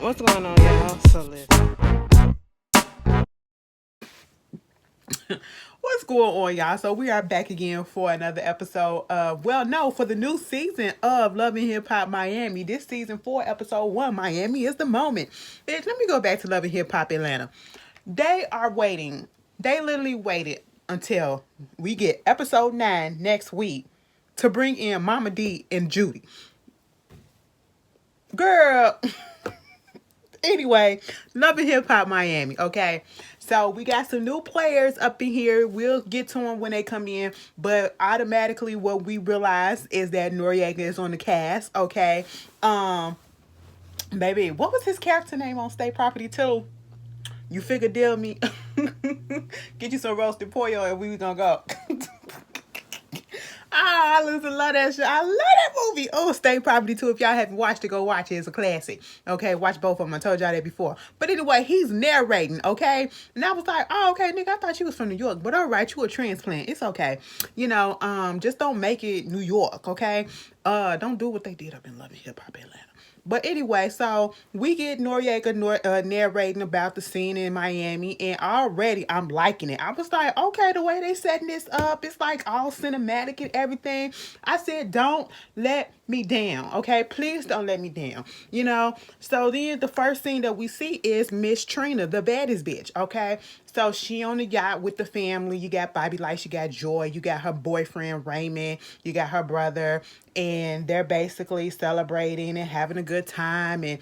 What's going on, y'all? So listen. What's going on, y'all? So we are back again for another episode of, well, no, for the new season of Love and Hip Hop Miami. This season 4, episode 1, Miami is the moment. Bitch, let me go back to Love and Hip Hop Atlanta. They are waiting. They literally waited until we get episode 9 next week to bring in Mama D and Judy. Girl, anyway, Love and Hip Hop Miami, okay? So we got some new players up in here. We'll get to them when they come in. But automatically what we realize is that Noriega is on the cast, okay? Um, Baby, what was his character name on State Property 2? You figure deal me. Get you some roasted pollo and we gonna go. I love that shit. I love that movie. Oh, State Property 2. If y'all haven't watched it, go watch it. It's a classic. Okay, watch both of them. I told y'all that before. But anyway, he's narrating, okay? And I was like, oh, okay, nigga, I thought you was from New York. But all right, you a transplant. It's okay. Just don't make it New York, okay? Don't do what they did up in Love and Hip Hop Atlanta. But anyway, so we get Noriega narrating about the scene in Miami, and already I'm liking it. I was like, okay, the way they setting this up, it's like all cinematic and everything. I said, don't let me down, okay? Please don't let me down, So then the first scene that we see is Miss Trina, the baddest bitch, okay? So she on the yacht with the family. You got Bobby Light, you got Joy, you got her boyfriend Raymond, you got her brother, and they're basically celebrating and having a good time and,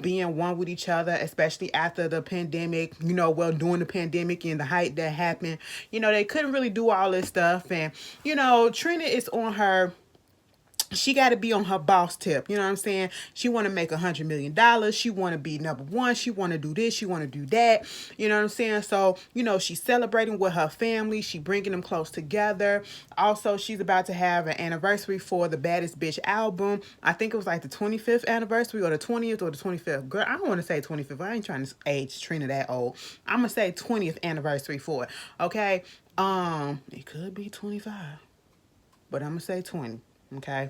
being one with each other, especially after the pandemic, during the pandemic and the height that happened. They couldn't really do all this stuff. And, Trina is on her, she got to be on her boss tip. You know what I'm saying? She want to make $100 million. She want to be number one. She want to do this. She want to do that. You know what I'm saying? So, she's celebrating with her family. She bringing them close together. Also, she's about to have an anniversary for the Baddest Bitch album. I think it was like the 25th anniversary or the 20th or the 25th. Girl, I don't want to say 25th. I ain't trying to age Trina that old. I'm going to say 20th anniversary for it. Okay? It could be 25, but I'm going to say 20. Okay.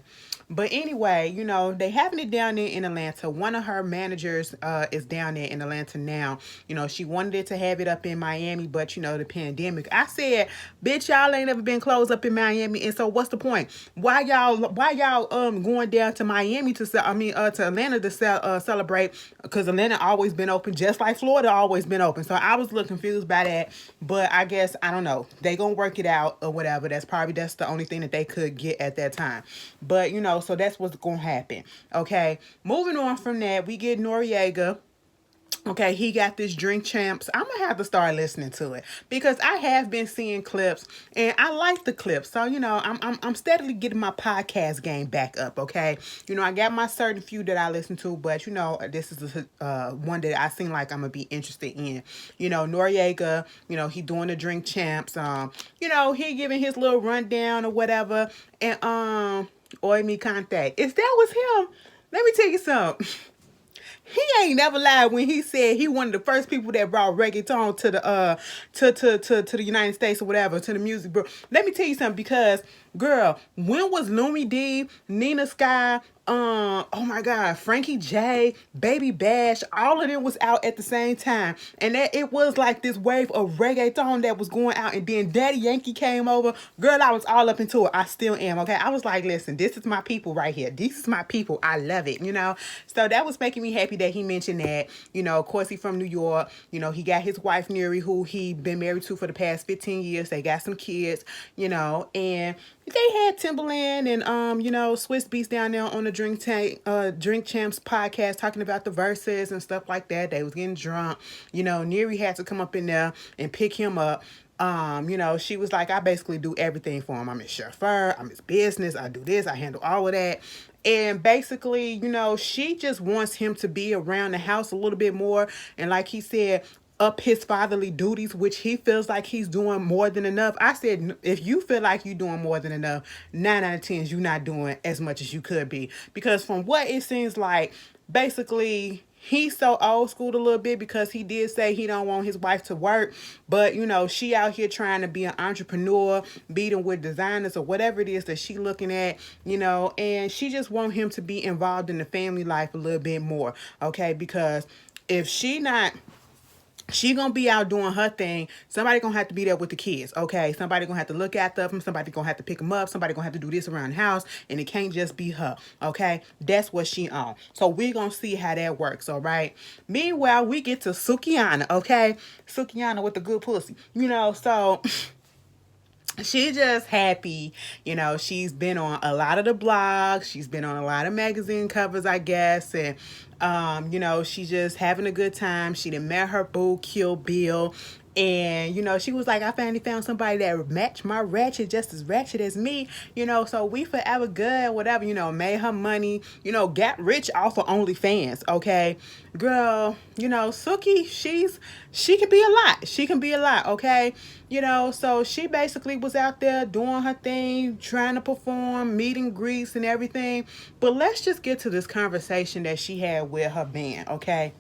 But anyway, they having it down there in Atlanta. One of her managers is down there in Atlanta now. She wanted it to have it up in Miami, but the pandemic. I said, bitch, y'all ain't ever been closed up in Miami. And so what's the point? Why y'all going down to Miami to to Atlanta to celebrate? Because Atlanta always been open, just like Florida always been open. So I was a little confused by that. But I guess I don't know. They gonna work it out or whatever. That's the only thing that they could get at that time. But, so that's what's going to happen. Okay. Moving on from that, we get Noriega. Okay, he got this Drink Champs. I'm gonna have to start listening to it because I have been seeing clips and I like the clips. So I'm steadily getting my podcast game back up. Okay, I got my certain few that I listen to, but this is the one that I seem like I'm gonna be interested in. Noriega. He doing the Drink Champs. He giving his little rundown or whatever. And Oi Me Contact. If that was him, let me tell you something. He ain't never lied when he said he one of the first people that brought reggaeton to the to the United States or whatever, to the music, bro. Let me tell you something, because girl, when was Lumi D, Nina Sky, oh my God, Frankie J, Baby Bash, all of them was out at the same time. And that it was like this wave of reggaeton that was going out, and then Daddy Yankee came over. Girl, I was all up into it. I still am, okay? I was like, listen, this is my people right here. This is my people. I love it, So that was making me happy that he mentioned that. Of course, he from New York. He got his wife, Neri, who he been married to for the past 15 years. They got some kids, and they had Timberland and Swiss Beats down there on the Drink Champs podcast talking about the verses and stuff like that. They was getting drunk. Neri had to come up in there and pick him up. She was like, I basically do everything for him. I'm his chauffeur, I'm his business, I do this, I handle all of that. And basically, she just wants him to be around the house a little bit more. And like he said, up his fatherly duties, which he feels like he's doing more than enough. I said, if you feel like you're doing more than enough, 9 out of 10, you're not doing as much as you could be. Because from what it seems like, basically, he's so old school a little bit because he did say he don't want his wife to work, but she out here trying to be an entrepreneur, beating with designers or whatever it is that she looking at, and she just want him to be involved in the family life a little bit more, okay? Because if she gonna be out doing her thing. Somebody gonna have to be there with the kids, okay? Somebody gonna have to look after them. Somebody gonna have to pick them up. Somebody gonna have to do this around the house, and it can't just be her, okay? That's what she on. So we gonna see how that works, all right? Meanwhile, we get to Sukihana, okay? Sukihana with the good pussy, So she just happy, she's been on a lot of the blogs, she's been on a lot of magazine covers, I guess, and she's just having a good time. She done met her boo, Kill Bill, and she was like, I finally found somebody that matched my ratchet just as ratchet as me, so we forever good, whatever, made her money, got rich off of OnlyFans, okay? Girl, Suki, she can be a lot. She can be a lot, okay? So she basically was out there doing her thing, trying to perform, meet and greets and everything. But let's just get to this conversation that she had with her band, okay?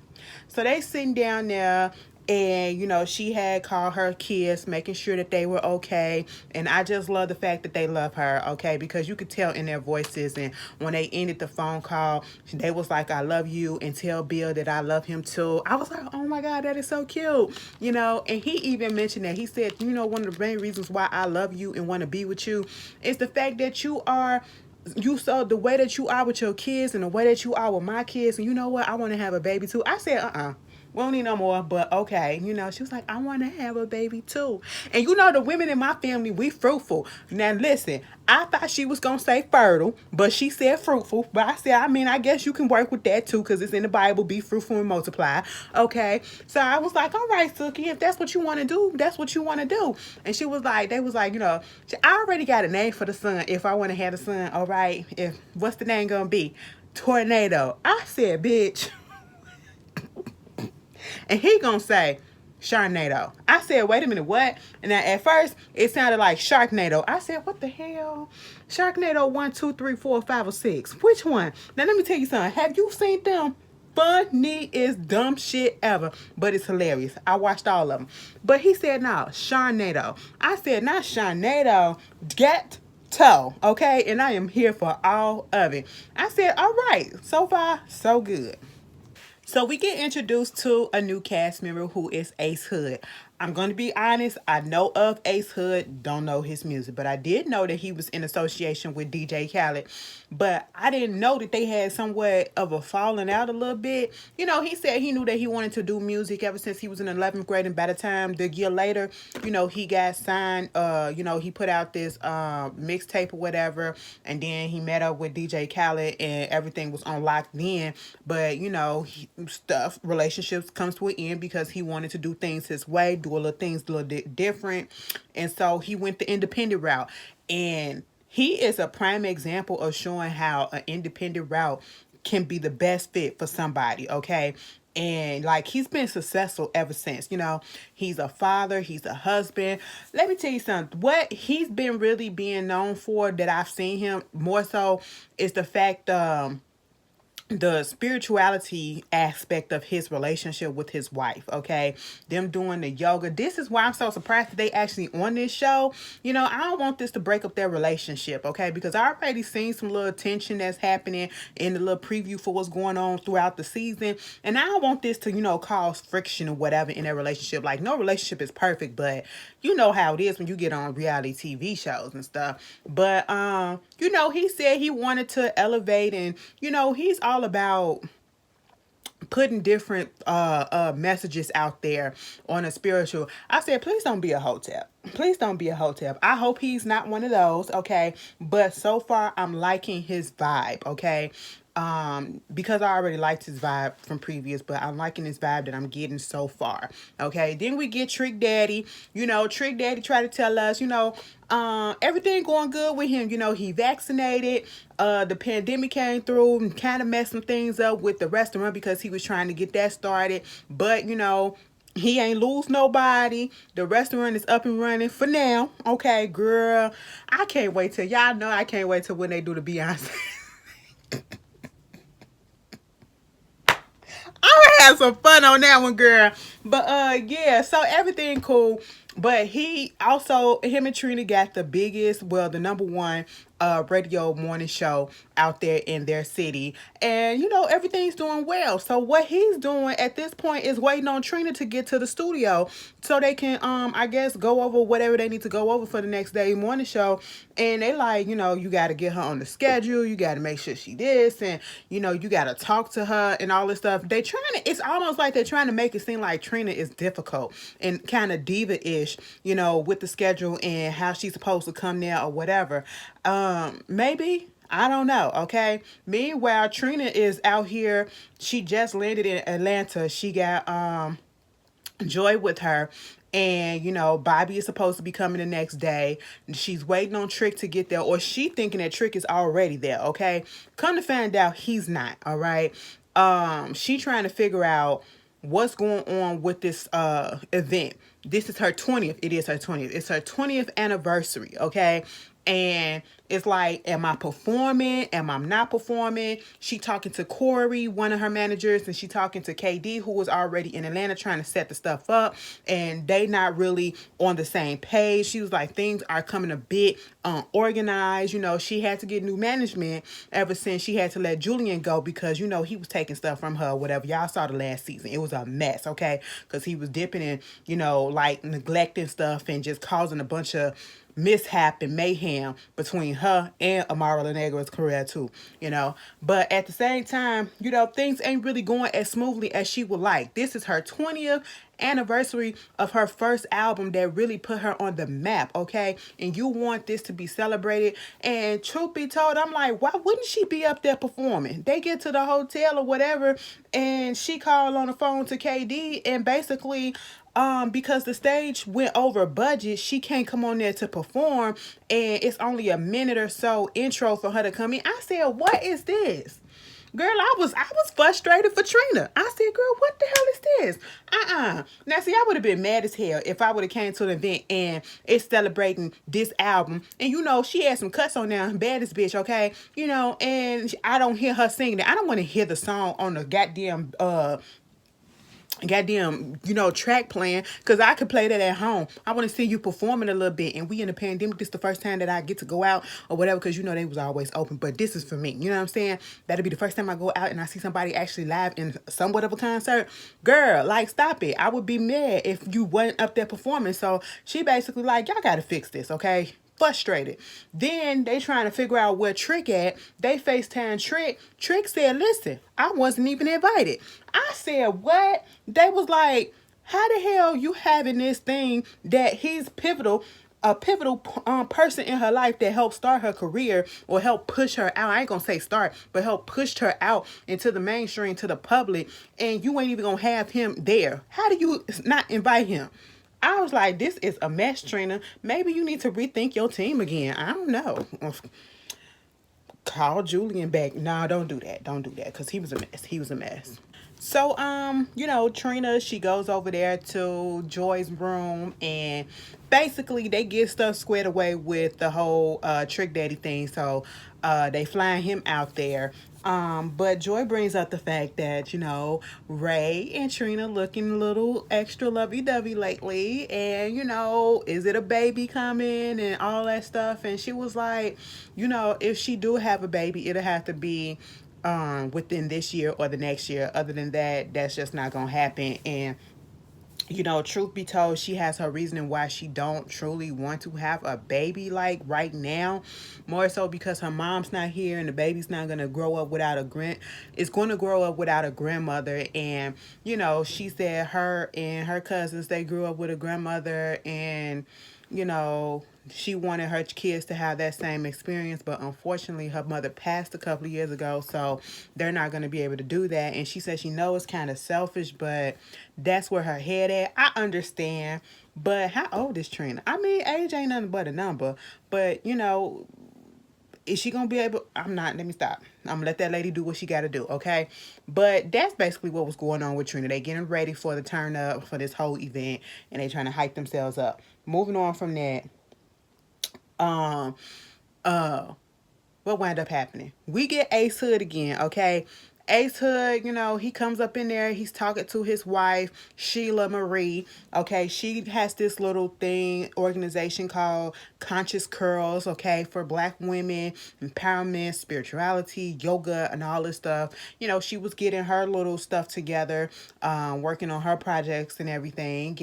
So they sitting down there, and she had called her kids, making sure that they were okay. And I just love the fact that they love her, okay? Because you could tell in their voices. And when they ended the phone call, they was like, I love you, and tell Bill that I love him too. I was like, oh my God, that is so cute. And he even mentioned that. He said, one of the main reasons why I love you and want to be with you is the fact that you saw the way that you are with your kids and the way that you are with my kids. And you know what? I want to have a baby too. I said, we don't need no more, but okay. She was like, I want to have a baby too. And the women in my family, we fruitful. Now listen, I thought she was going to say fertile, but she said fruitful. But I said, I guess you can work with that too, because it's in the Bible, be fruitful and multiply. Okay. So I was like, all right, Suki, if that's what you want to do, that's what you want to do. And she was like, they was like, I already got a name for the son. If I want to have a son, all right, what's the name going to be? Tornado. I said, bitch. And he gonna say Sharknado. I said, wait a minute, what? And at first it sounded like Sharknado. I said, what the hell? Sharknado 1, 2, 3, 4, 5, or 6. Which one? Now let me tell you something. Have you seen them? Funny is dumb shit ever, but it's hilarious. I watched all of them. But he said, no, Sharknado. I said, not Sharknado. Get toe, okay? And I am here for all of it. I said, all right. So far, so good. So we get introduced to a new cast member who is Ace Hood. I'm going to be honest, I know of Ace Hood, don't know his music, but I did know that he was in association with DJ Khaled, but I didn't know that they had somewhat of a falling out a little bit. He said he knew that he wanted to do music ever since he was in 11th grade, and by the time the year later, he got signed, he put out this mixtape or whatever, and then he met up with DJ Khaled and everything was on lock then, but relationships comes to an end because he wanted to do things his way, do a little things a little different, and so he went the independent route. And he is a prime example of showing how an independent route can be the best fit for somebody, okay? And like, he's been successful ever since. He's a father, he's a husband. Let me tell you something. What he's been really being known for, that I've seen him more so, is the fact the spirituality aspect of his relationship with his wife, okay? Them doing the yoga. This is why I'm so surprised that they actually on this show. I don't want this to break up their relationship, okay? Because I already seen some little tension that's happening in the little preview for what's going on throughout the season. And I don't want this to, cause friction or whatever in their relationship. Like, no relationship is perfect, but you know how it is when you get on reality TV shows and stuff. But, he said he wanted to elevate, and, he's all about putting different messages out there on a spiritual. I said, please don't be a hotep. Please don't be a hotep. I hope he's not one of those, okay? But so far, I'm liking his vibe, okay? Because I already liked his vibe from previous, but I'm liking his vibe that I'm getting so far. Okay, then we get Trick Daddy. Trick Daddy tried to tell us, everything going good with him. He vaccinated. The pandemic came through and kind of messed some things up with the restaurant because he was trying to get that started. But he ain't lose nobody. The restaurant is up and running for now. Okay, girl, I can't wait till y'all know. I can't wait till when they do the Beyonce. I have some fun on that one, girl. But yeah, so everything cool. But he also, him and Trina got the biggest, well, the number one radio morning show out there in their city. And, everything's doing well. So what he's doing at this point is waiting on Trina to get to the studio so they can, I guess, go over whatever they need to go over for the next day morning show. And they like, you got to get her on the schedule. You got to make sure she this. And, you got to talk to her and all this stuff. They trying to, it's almost like they're trying to make it seem like Trina is difficult and kind of diva-ish, with the schedule and how she's supposed to come there or whatever. Maybe. I don't know, okay? Meanwhile, Trina is out here. She just landed in Atlanta. She got Joy with her. And, Bobby is supposed to be coming the next day. She's waiting on Trick to get there. Or she thinking that Trick is already there, okay? Come to find out, he's not, all right? She trying to figure out what's going on with this event. This is her 20th. It is her 20th. It's her 20th anniversary, okay? And it's like, am I performing? Am I not performing? She talking to Corey, one of her managers, and she talking to KD, who was already in Atlanta trying to set the stuff up. And they not really on the same page. She was like, things are coming a bit unorganized. She had to get new management ever since she had to let Julian go because, he was taking stuff from her or whatever. Y'all saw the last season. It was a mess, okay? Because he was dipping in, like neglecting stuff and just causing a bunch of mishap and mayhem between her and Amara Lenegra's career too, But at the same time, things ain't really going as smoothly as she would like. This is her 20th anniversary of her first album that really put her on the map, okay? And you want this to be celebrated. And truth be told, I'm like, why wouldn't she be up there performing? They get to the hotel or whatever, and she called on the phone to KD and basically because the stage went over budget, she can't come on there to perform, and it's only a minute or so intro for her to come in. I said, what is this? Girl, I was frustrated for Trina. I said, girl, what the hell is this? Now, see, I would have been mad as hell if I would have came to an event and it's celebrating this album. And, she had some cuts on there, baddest bitch, okay? And I don't hear her singing it. I don't want to hear the song on the track playing, because I could play that at home. I want to see you performing a little bit, and we in the pandemic, this is the first time that I get to go out or whatever, because they was always open, but this is for me, you know what I'm saying? That'll be the first time I go out and I see somebody actually live in somewhat of a concert. Girl, like, stop it. I would be mad if you wasn't up there performing. So she basically like, y'all gotta fix this, okay? Frustrated. Then they trying to figure out where Trick at. They FaceTime Trick. Trick said, listen, I wasn't even invited. I said, what? They was like, how the hell you having this thing that he's a pivotal person in her life that helped start her career or help push her out. I ain't gonna say start, but help push her out into the mainstream, to the public, and you ain't even gonna have him there. How do you not invite him? I was like, this is a mess, Trina. Maybe you need to rethink your team again. I don't know. Call Julian back. No, don't do that. Don't do that, because he was a mess. He was a mess. So, Trina, she goes over there to Joy's room, and basically they get stuff squared away with the whole Trick Daddy thing. So, they flying him out there. But Joy brings up the fact that, Ray and Trina looking a little extra lovey-dovey lately. And, is it a baby coming and all that stuff? And she was like, if she do have a baby, it'll have to be within this year or the next year. Other than that, that's just not gonna happen. And truth be told, she has her reasoning why she don't truly want to have a baby like right now. More so because her mom's not here and the baby's not gonna grow up without it's gonna grow up without a grandmother. And she said her and her cousins, they grew up with a grandmother, and she wanted her kids to have that same experience, but unfortunately her mother passed a couple of years ago, so they're not going to be able to do that. And she said she knows it's kind of selfish, but that's where her head at. I understand, but how old is Trina? I mean, age ain't nothing but a number, but is she gonna be able? I'm not. Let me stop. I'm gonna let that lady do what she gotta do, okay? But that's basically what was going on with Trina. They getting ready for the turn up for this whole event, and they trying to hype themselves up. Moving on from that, um, uh, what wound up happening? We get Ace Hood again, okay? Ace Hood, he comes up in there. He's talking to his wife, Sheila Marie. Okay, she has this little organization called Conscious Curls, okay, for black women, empowerment, spirituality, yoga, and all this stuff. She was getting her little stuff together, working on her projects and everything.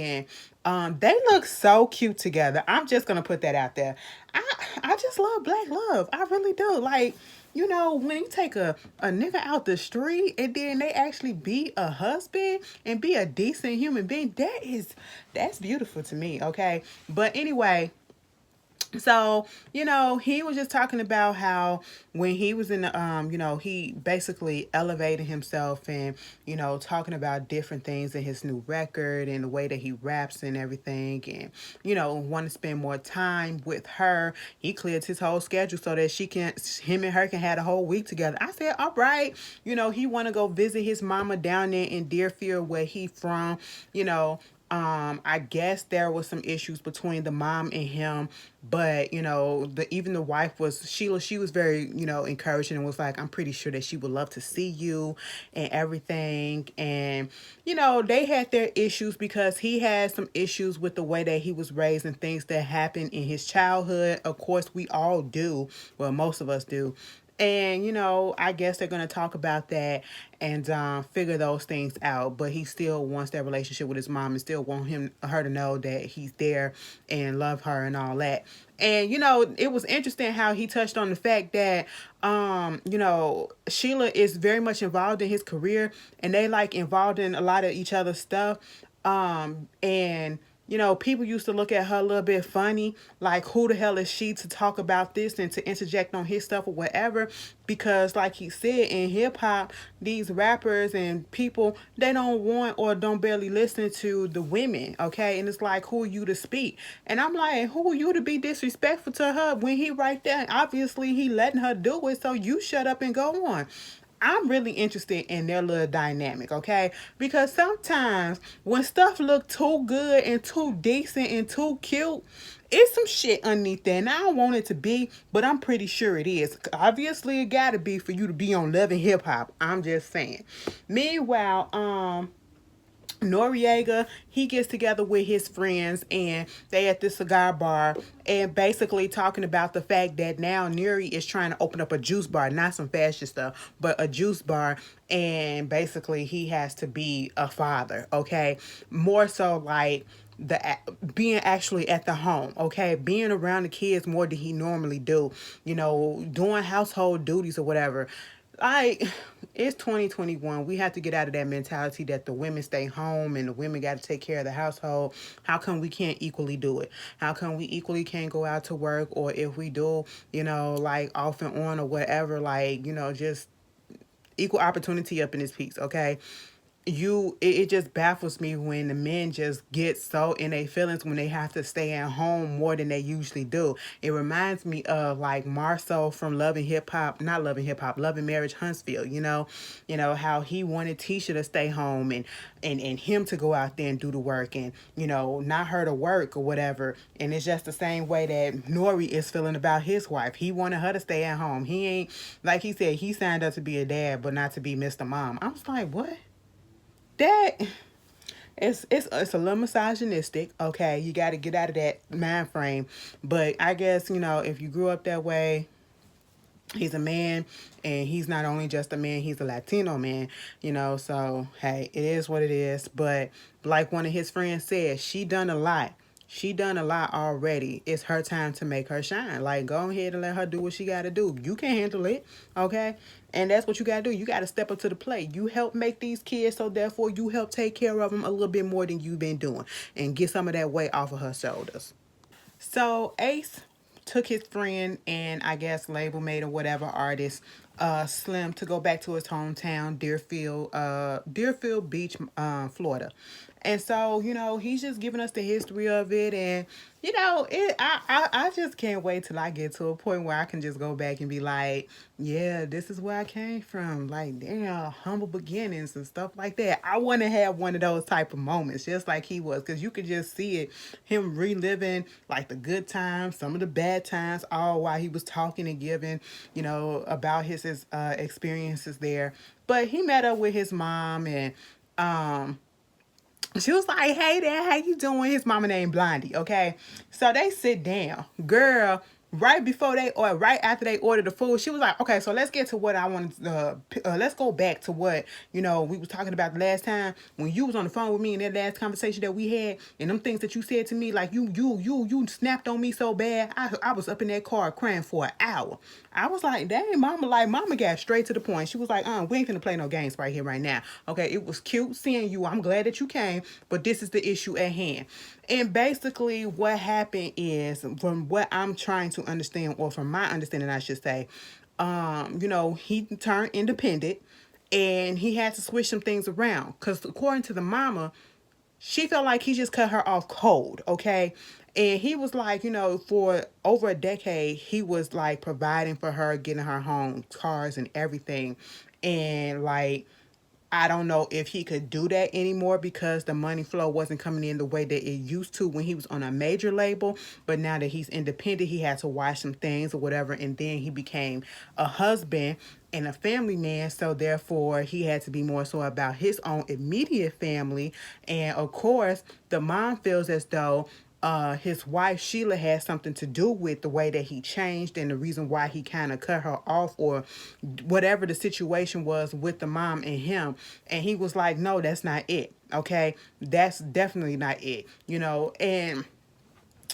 And they look so cute together. I'm just gonna put that out there. I just love black love. I really do. Like, when you take a nigga out the street and then they actually be a husband and be a decent human being, that's beautiful to me, okay? But anyway, so, he was just talking about how when he was in the, he basically elevated himself and, talking about different things in his new record and the way that he raps and everything and, want to spend more time with her. He cleared his whole schedule so that him and her can have a whole week together. I said, all right. He want to go visit his mama down there in Deerfield where he from, you know, I guess there was some issues between the mom and him, but even the wife was Sheila. She was very encouraging and was like, "I'm pretty sure that she would love to see you and everything." And they had their issues because he had some issues with the way that he was raised and things that happened in his childhood. Of course, we all do. Well, most of us do. And I guess they're gonna talk about that and figure those things out. But he still wants that relationship with his mom and still want her to know that he's there and love her and all that. And it was interesting how he touched on the fact that Sheila is very much involved in his career and they like involved in a lot of each other's stuff. And people used to look at her a little bit funny, like, who the hell is she to talk about this and to interject on his stuff or whatever? Because, like he said, in hip hop, these rappers and people, they don't want or don't barely listen to the women, okay? And it's like, who are you to speak? And I'm like, who are you to be disrespectful to her when he right there? Obviously, he letting her do it, so you shut up and go on. I'm really interested in their little dynamic, okay? Because sometimes when stuff look too good and too decent and too cute, it's some shit underneath there. And I don't want it to be, but I'm pretty sure it is. Obviously, it gotta be for you to be on Love and Hip Hop. I'm just saying. Meanwhile, Noriega, he gets together with his friends and they at the cigar bar and basically talking about the fact that now Neri is trying to open up a juice bar, not some fashion stuff, but a juice bar. And basically he has to be a father, okay? More so like the being actually at the home, okay, being around the kids more than he normally do, doing household duties or whatever. Like, it's 2021. We have to get out of that mentality that the women stay home and the women got to take care of the household. How come we can't equally do it? How come we equally can't go out to work? Or if we do, like off and on or whatever, like, just equal opportunity up in this piece, okay? It just baffles me when the men just get so in their feelings when they have to stay at home more than they usually do. It reminds me of like Marcel from Love and Hip Hop, not Love and Hip Hop, Love and Marriage Huntsville, how he wanted Tisha to stay home and him to go out there and do the work and not her to work or whatever. And it's just the same way that N.O.R.E is feeling about his wife. He wanted her to stay at home. He ain't, like he said, he signed up to be a dad but not to be Mr. Mom. I was like, what? That it's a little misogynistic. Okay, you got to get out of that mind frame. But I guess if you grew up that way, he's a man, and he's not only just a man, he's a Latino man. So hey, it is what it is. But like one of his friends said, she done a lot. She done a lot already. It's her time to make her shine. Like, go ahead and let her do what she got to do. You can handle it, okay? And that's what you got to do. You got to step up to the plate. You help make these kids, so therefore you help take care of them a little bit more than you've been doing and get some of that weight off of her shoulders. So Ace took his friend and I guess label mate or whatever artist, Slim, to go back to his hometown, Deerfield Beach, Florida. And so, he's just giving us the history of it. And, I just can't wait till I get to a point where I can just go back and be like, yeah, this is where I came from. Like, damn, humble beginnings and stuff like that. I want to have one of those type of moments, just like he was, because you could just see it, him reliving like the good times, some of the bad times, all while he was talking and giving, about his experiences there. But he met up with his mom, and um she was like, "Hey there, how you doing?" His mama named Blondie. Okay, so they sit down, girl. Right before they or right after they ordered the food, she was like, "Okay, so let's get to what I wanted. Let's go back to what we was talking about the last time when you was on the phone with me in that last conversation that we had, and them things that you said to me, like you snapped on me so bad. I was up in that car crying for an hour. I was like, dang, mama, like mama got straight to the point. She was like, we ain't finna play no games right here, right now. Okay, it was cute seeing you. I'm glad that you came, but this is the issue at hand." And basically, what happened is, from what I'm trying to understand, or from my understanding, I should say, he turned independent, and he had to switch some things around. Because according to the mama, she felt like he just cut her off cold, okay? And he was like, for over a decade, he was like providing for her, getting her home, cars, and everything. And like, I don't know if he could do that anymore because the money flow wasn't coming in the way that it used to when he was on a major label. But now that he's independent, he had to watch some things or whatever. And then he became a husband and a family man. So therefore, he had to be more so about his own immediate family. And of course, the mom feels as though his wife Sheila had something to do with the way that he changed and the reason why he kind of cut her off, or whatever the situation was with the mom and him. And he was like, no, that's not it. Okay, that's definitely not it. And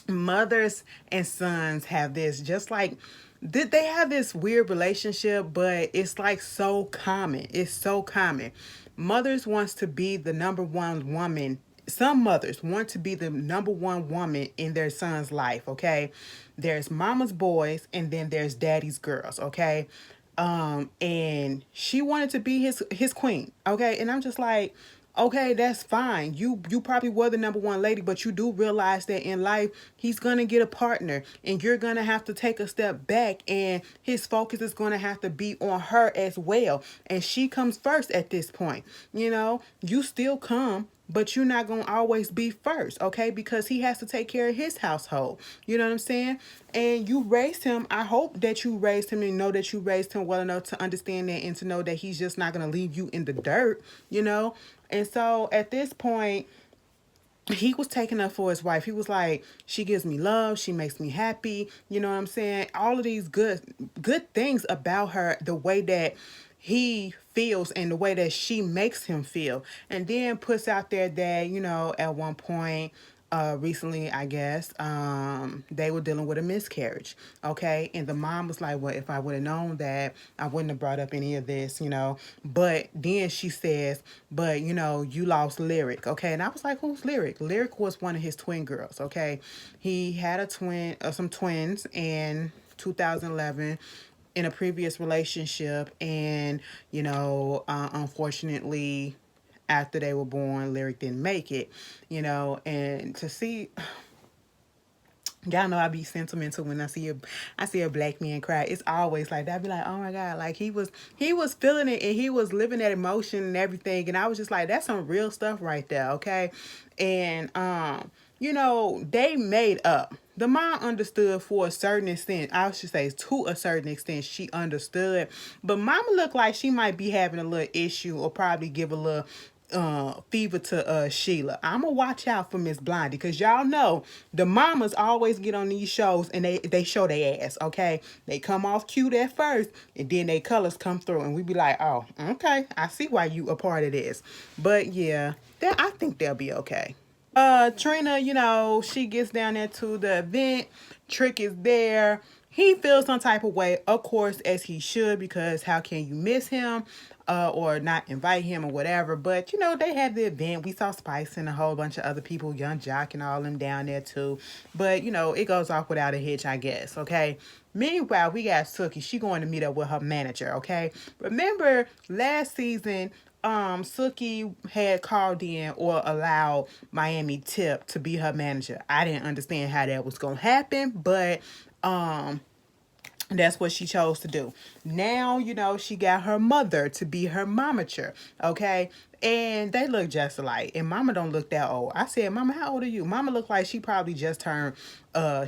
mothers and sons have this, just like they have this weird relationship, but it's like so common. It's so common. Mothers wants to be the number one woman. Some mothers want to be the number one woman in their son's life. Okay, there's mama's boys, and then there's daddy's girls. Okay, and she wanted to be his queen. Okay, and I'm just like, okay, that's fine. You probably were the number one lady, but you do realize that in life he's gonna get a partner, and you're gonna have to take a step back, and his focus is gonna have to be on her as well. And she comes first at this point. You still come, but you're not going to always be first, okay? Because he has to take care of his household. You know what I'm saying? And you raised him. I hope that you raised him and know that you raised him well enough to understand that and to know that he's just not going to leave you in the dirt. And so at this point, he was taking up for his wife. He was like, she gives me love, she makes me happy, you know what I'm saying? All of these good things about her, the way that he feels and the way that she makes him feel. And then puts out there that, at one point, recently, I guess, they were dealing with a miscarriage. Okay. And the mom was like, well, if I would have known that, I wouldn't have brought up any of this. But then she says, but you lost Lyric. Okay. And I was like, who's Lyric? Lyric was one of his twin girls. Okay. He had some twins in 2011 in a previous relationship. And, unfortunately, after they were born, Lyric didn't make it. And to see, y'all know I be sentimental when I see a black man cry. It's always like that. I be like, oh my God, like he was feeling it, and he was living that emotion and everything. And I was just like, that's some real stuff right there, okay? And they made up. The mom understood for a certain extent. I should say to a certain extent, she understood. But mama looked like she might be having a little issue, or probably give a little fever to Sheila. I'ma watch out for Miss Blondie, because y'all know the mamas always get on these shows and they show their ass, okay? They come off cute at first, and then they colors come through, and we be like, oh, okay, I see why you a part of this. But yeah, I think they'll be okay. Trina, she gets down there to the event. Trick is there. He feels some type of way, of course, as he should, because how can you miss him, or not invite him or whatever? But, they had the event. We saw Spice and a whole bunch of other people, Young Jock and all them down there too. But, it goes off without a hitch, I guess, okay? Meanwhile, we got Suki. She going to meet up with her manager, okay? Remember last season, Suki had called in or allowed Miami Tip to be her manager. I didn't understand how that was gonna happen, but that's what she chose to do. Now, she got her mother to be her momager, okay? And they look just alike. And Mama don't look that old. I said, Mama, how old are you? Mama looked like she probably just turned,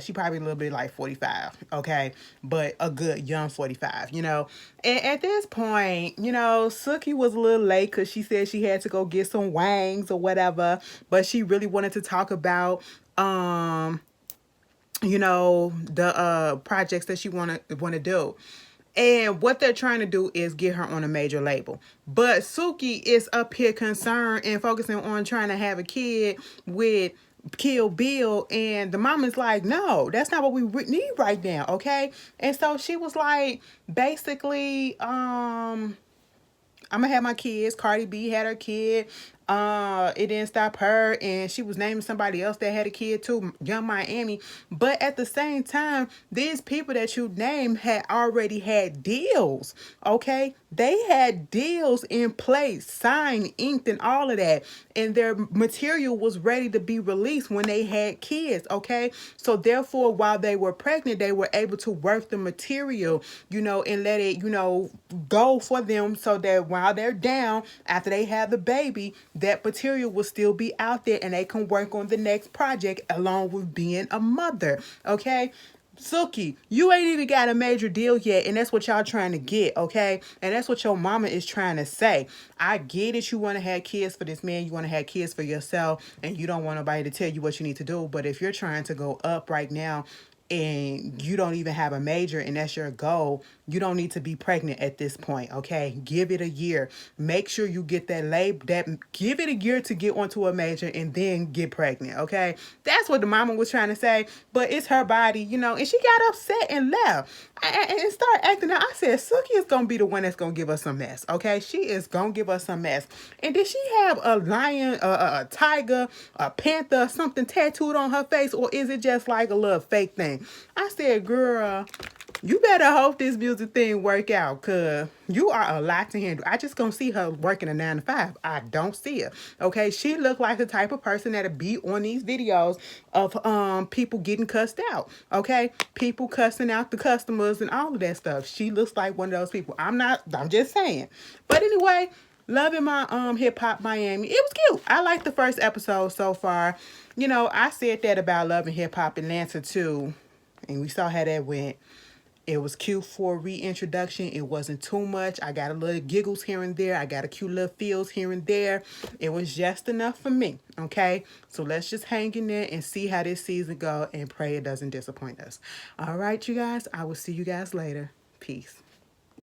she probably a little bit like 45, okay? But a good young 45, And at this point, Suki was a little late because she said she had to go get some wangs or whatever. But she really wanted to talk about, the projects that she wanna do. And what they're trying to do is get her on a major label. But Suki is up here concerned and focusing on trying to have a kid with Kill Bill, and the mama's like, no, that's not what we need right now, okay? And so she was like, basically, I'm gonna have my kids. Cardi B had her kid. It didn't stop her, and she was naming somebody else that had a kid too, Young Miami. But at the same time, these people that you named had already had deals. Okay, they had deals in place, signed, inked, and all of that, and their material was ready to be released when they had kids. Okay, so therefore, while they were pregnant, they were able to work the material, and let it, go for them, so that while they're down after they have the baby, that material will still be out there and they can work on the next project along with being a mother. Okay, Suki, you ain't even got a major deal yet, and that's what y'all trying to get, okay? And that's what your mama is trying to say. I get it, you want to have kids for this man, you want to have kids for yourself, and you don't want nobody to tell you what you need to do. But if you're trying to go up right now and you don't even have a major and that's your goal, you don't need to be pregnant at this point, okay? Give it a year. Make sure you get that give it a year to get onto a major and then get pregnant, okay? That's what the mama was trying to say, but it's her body, and she got upset and left and started acting out. I said, Suki is going to be the one that's going to give us some mess, okay? She is going to give us some mess. And did she have a lion, a tiger, a panther, something tattooed on her face, or is it just like a little fake thing? I said, girl, you better hope this music thing work out, cause you are a lot to handle. I just don't see her working a 9 to 5. I don't see her. Okay, she looked like the type of person that'd be on these videos of people getting cussed out. Okay, people cussing out the customers and all of that stuff. She looks like one of those people. I'm just saying. But anyway, loving my hip hop Miami. It was cute. I liked the first episode so far. I said that about loving hip hop Atlanta too, and we saw how that went. It was cute for reintroduction. It wasn't too much. I got a little giggles here and there. I got a cute little feels here and there. It was just enough for me. Okay, so let's just hang in there and see how this season go and pray it doesn't disappoint us. All right, you guys. I will see you guys later. Peace.